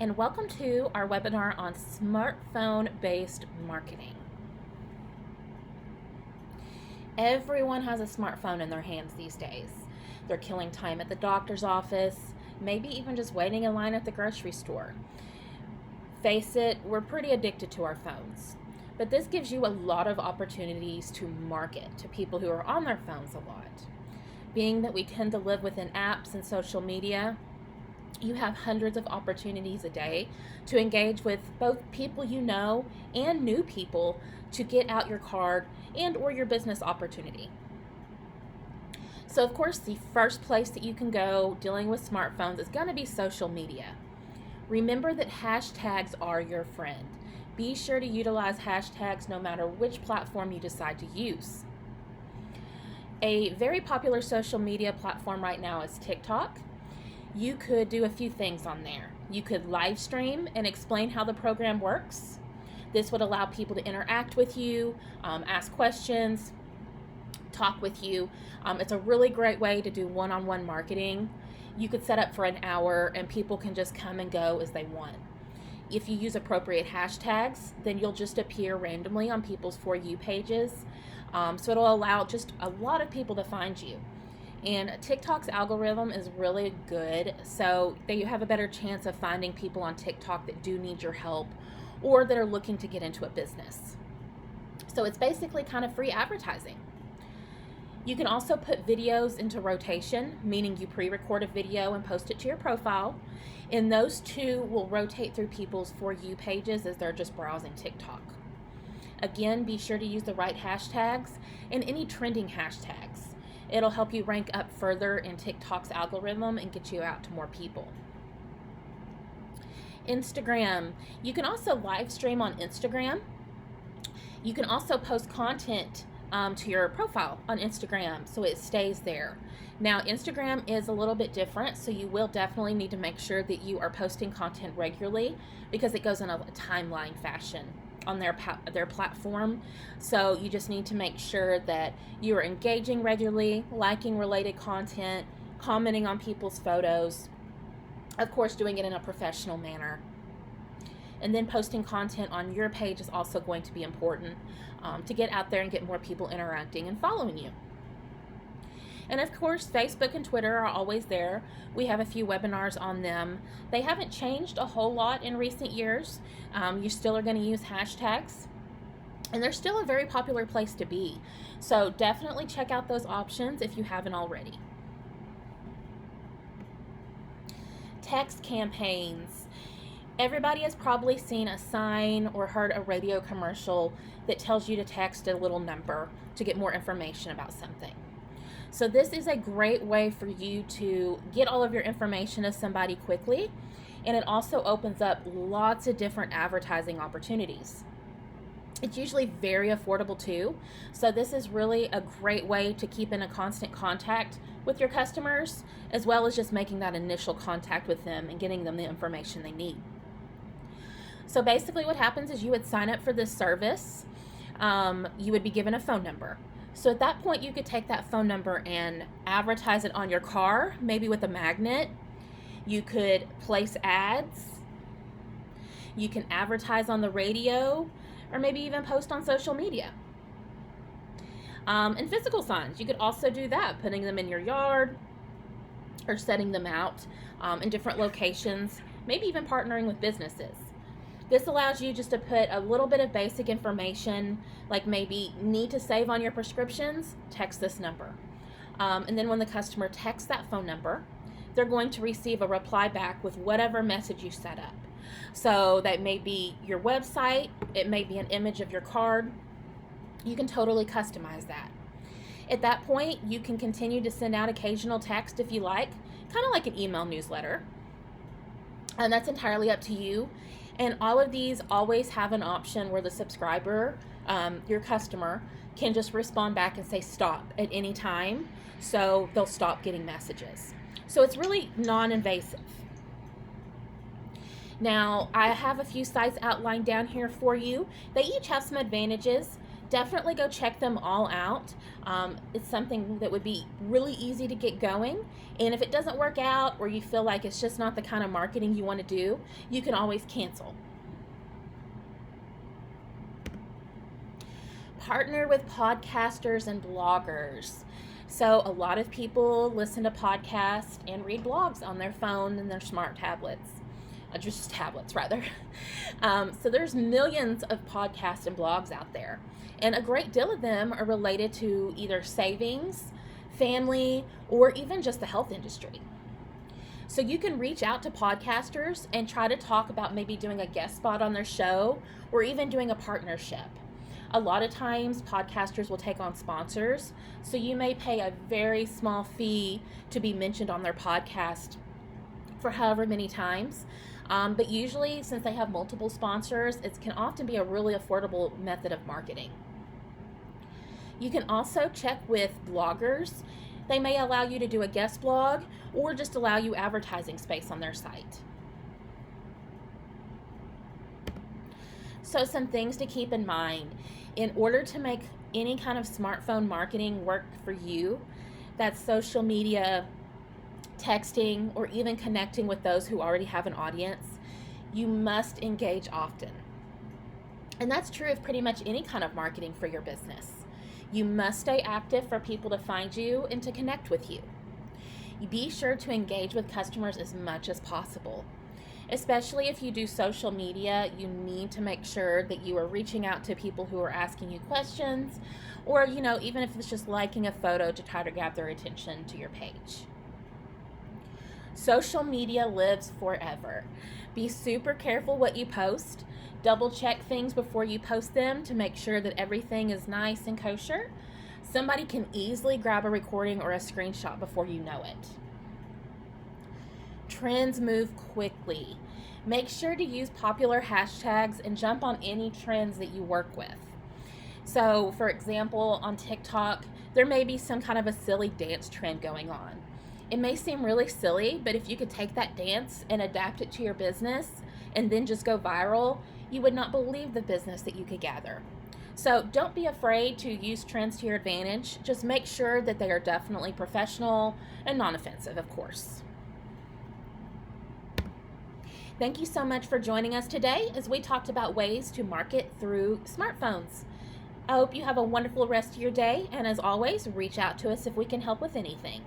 and welcome to our webinar on smartphone-based marketing. Everyone has a smartphone in their hands these days. They're killing time at the doctor's office, maybe even just waiting in line at the grocery store. Face it, we're pretty addicted to our phones. But this gives you a lot of opportunities to market to people who are on their phones a lot. Being that we tend to live within apps and social media, you have hundreds of opportunities a day to engage with both people you know and new people to get out your card and or your business opportunity. So of course, the first place that you can go dealing with smartphones is going to be social media. Remember that hashtags are your friend. Be sure to utilize hashtags no matter which platform you decide to use. A very popular social media platform right now is TikTok. You could do a few things on there. You could live stream and explain how the program works. This would allow people to interact with you, ask questions, talk with you. It's a really great way to do one-on-one marketing. You could set up for an hour and people can just come and go as they want. If you use appropriate hashtags, then you'll just appear randomly on people's For You pages. So it'll allow just a lot of people to find you. And TikTok's algorithm is really good, so that you have a better chance of finding people on TikTok that do need your help or that are looking to get into a business. So it's basically kind of free advertising. You can also put videos into rotation, meaning you pre-record a video and post it to your profile, and those two will rotate through people's For You pages as they're just browsing TikTok. Again, be sure to use the right hashtags and any trending hashtags. It'll help you rank up further in TikTok's algorithm and get you out to more people. Instagram. You can also live stream on Instagram. You can also post content to your profile on Instagram so it stays there. Now, Instagram is a little bit different, so you will definitely need to make sure that you are posting content regularly because it goes in a timeline fashion on their platform. So you just need to make sure that you are engaging regularly, liking related content, commenting on people's photos, of course doing it in a professional manner. And then posting content on your page is also going to be important to get out there and get more people interacting and following you. And of course, Facebook and Twitter are always there. We have a few webinars on them. They haven't changed a whole lot in recent years. You still are going to use hashtags, and they're still a very popular place to be. So definitely check out those options if you haven't already. Text campaigns. Everybody has probably seen a sign or heard a radio commercial that tells you to text a little number to get more information about something. So this is a great way for you to get all of your information to somebody quickly, and it also opens up lots of different advertising opportunities. It's usually very affordable too, so this is really a great way to keep in a constant contact with your customers, as well as just making that initial contact with them and getting them the information they need. So basically what happens is you would sign up for this service. You would be given a phone number. So at that point, you could take that phone number and advertise it on your car, maybe with a magnet. You could place ads. You can advertise on the radio, or maybe even post on social media. And physical signs, you could also do that, putting them in your yard or setting them out in different locations, maybe even partnering with businesses. This allows you just to put a little bit of basic information, like maybe need to save on your prescriptions, text this number. And then when the customer texts that phone number, they're going to receive a reply back with whatever message you set up. So that may be your website, it may be an image of your card. You can totally customize that. At that point, you can continue to send out occasional text if you like, kind of like an email newsletter. And that's entirely up to you. And all of these always have an option where the subscriber, your customer, can just respond back and say stop at any time. So they'll stop getting messages. So it's really non-invasive. Now, I have a few sites outlined down here for you. They each have some advantages. Definitely go check them all out. It's something that would be really easy to get going. And if it doesn't work out or you feel like it's just not the kind of marketing you want to do, you can always cancel. Partner with podcasters and bloggers. So a lot of people listen to podcasts and read blogs on their phone and their smart tablets. Just tablets, rather. So there's millions of podcasts and blogs out there. And a great deal of them are related to either savings, family, or even just the health industry. So you can reach out to podcasters and try to talk about maybe doing a guest spot on their show or even doing a partnership. A lot of times podcasters will take on sponsors, so you may pay a very small fee to be mentioned on their podcast for however many times. But usually, since they have multiple sponsors, it can often be a really affordable method of marketing. You can also check with bloggers. They may allow you to do a guest blog or just allow you advertising space on their site. So some things to keep in mind. In order to make any kind of smartphone marketing work for you, that's social media, texting, or even connecting with those who already have an audience, you must engage often. And that's true of pretty much any kind of marketing for your business. You must stay active for people to find you and to connect with you. Be sure to engage with customers as much as possible. Especially if you do social media, you need to make sure that you are reaching out to people who are asking you questions, or, even if it's just liking a photo to try to grab their attention to your page. Social media lives forever. Be super careful what you post. Double check things before you post them to make sure that everything is nice and kosher. Somebody can easily grab a recording or a screenshot before you know it. Trends move quickly. Make sure to use popular hashtags and jump on any trends that you work with. So, for example, on TikTok, there may be some kind of a silly dance trend going on. It may seem really silly, but if you could take that dance and adapt it to your business and then just go viral, you would not believe the business that you could gather. So don't be afraid to use trends to your advantage. Just make sure that they are definitely professional and non-offensive, of course. Thank you so much for joining us today as we talked about ways to market through smartphones. I hope you have a wonderful rest of your day, and as always, reach out to us if we can help with anything.